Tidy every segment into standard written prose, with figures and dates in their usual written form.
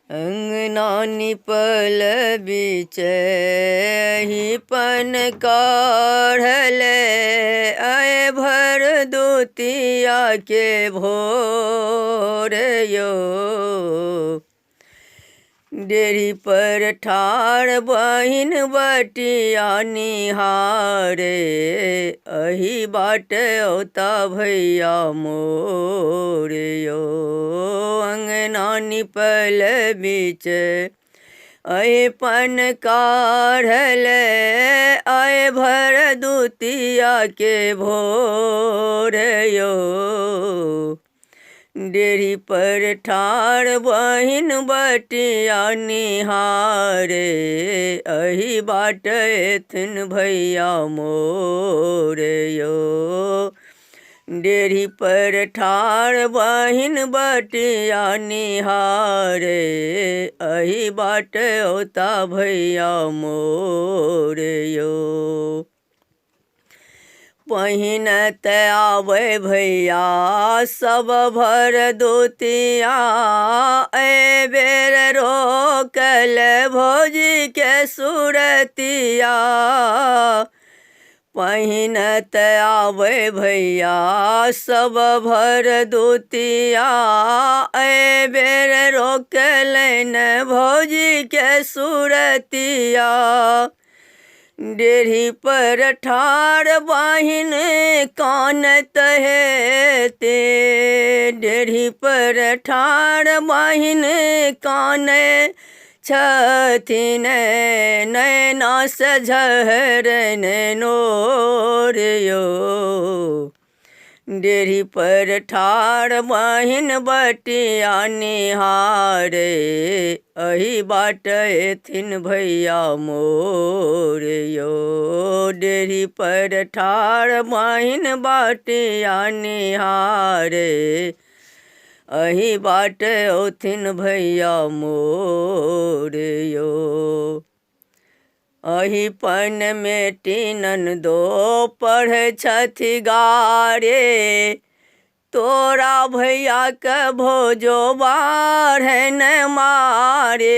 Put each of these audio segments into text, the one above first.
अंगना निपल बीच ही पन काढ़ल आए भर दूतिया के भोर यो। डेरी पर ठाड़ बहिन बटिया निहारे अही बाट औता भैया मोर यो। अंगना निपल बीच अहे पन काढ़ल आए भर दूतिया के भोर यो। डेरी पर ठाड़ बहिन बटिया निहारे अही बाट एथिन भैया मोर यो। डेरी पर ठाड़ बहिन बटिया निहारे अही बाट औता भैया मोर यो। पहिनत आवे भैया सब भर दूतिया ए बेर रोकल भौजी के सुरतिया। पहिनत आवे भैया सब भर दूतिया ए बेर रोकलन भौजी के सुरतिया। डेरी पर ठाड़ बहिन कानत है ते डेरी पर ठाड़ बहिन कान छथिन नैना सझरन नोर यो। डेरी पर ठाड़ बहिन बटिया निहारे अही बाट एथिन भैया मोर यो। डेरी पर ठाड़ बहिन बटिया निहारे अही बाट औथिन भैया मोर यो। अही पन में टीनन दो पढ़ छथि गारे तोरा भैया के भोजो बाढ़न मारे।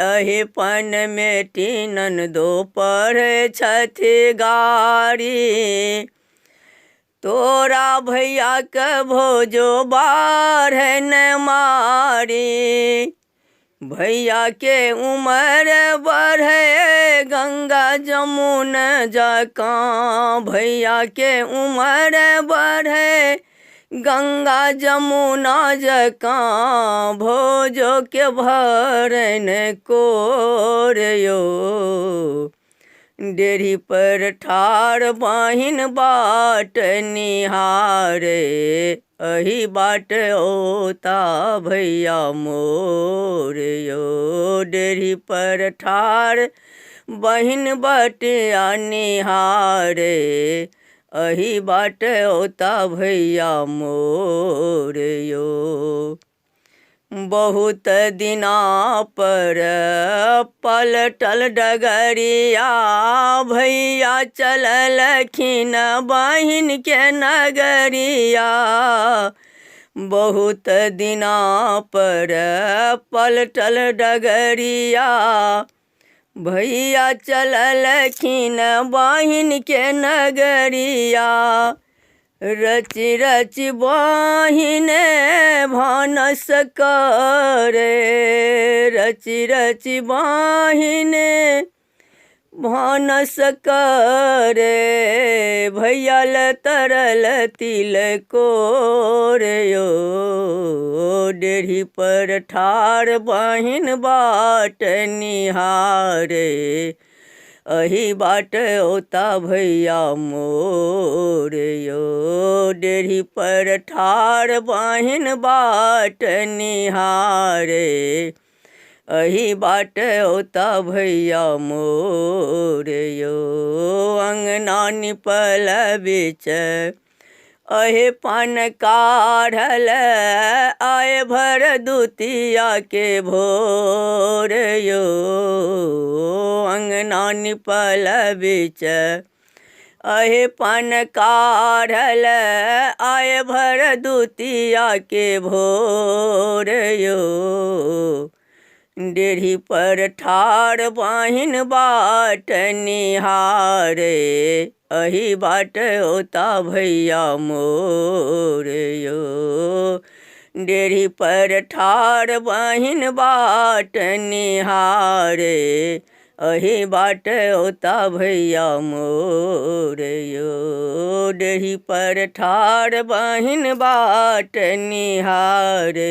अही पन में टीनन दो पढ़ छथि गारी तोरा भैया के भोजो बाढ़न मारी। भैया के उम्र बढ़े गंगा जमुन जकाँ भैया के उम्र बढ़े गंगा जमुना जकाँ भोजो के भरन कोर यो। डेरी पर ठाड़ बहिन बाट निहारे अही बाट औता भैया मोर यो। डेरी पर ठाड़ बहिन बटिया निहारे अही बाट औता भैया मोर यो। बहुत दिना पर पलटल डगरिया भैया चललखिन बहिन के नगरिया। बहुत दिना पर पलटल डगरिया भैया चललखिन बहिन के नगरिया। रचि रचि बहिन भानस करे रचि रचि बहिन भानस करे भैया ल तरल तिल कोर यो। डेरी पर ठाड़ बहिन बाट निहारे अही बाट औता भैया मोर यो। डेरी पर ठाड़ बहिन बाट निहारे अही बाट औता भैया मोर यो। अंगना निपल बीच अहे पान काढ़ल आए भर दूतिया के भोर यो। अंगना निपल बीच अहे पान काढ़ल आए भर दूतिया के भोर यो। डेढ़ी पर ठाड़ बाहिन बाट निहारे, अही बाट होता भैया मोर यो। डेढ़ी पर ठाड़ बाहिन बाट निहारे, अही बाट होता भैया मोर यो। डेढ़ी पर ठाड़ बाहिन बाट निहारे,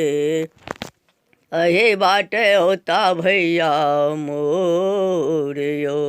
अहे बाट होता भैया मोर यो।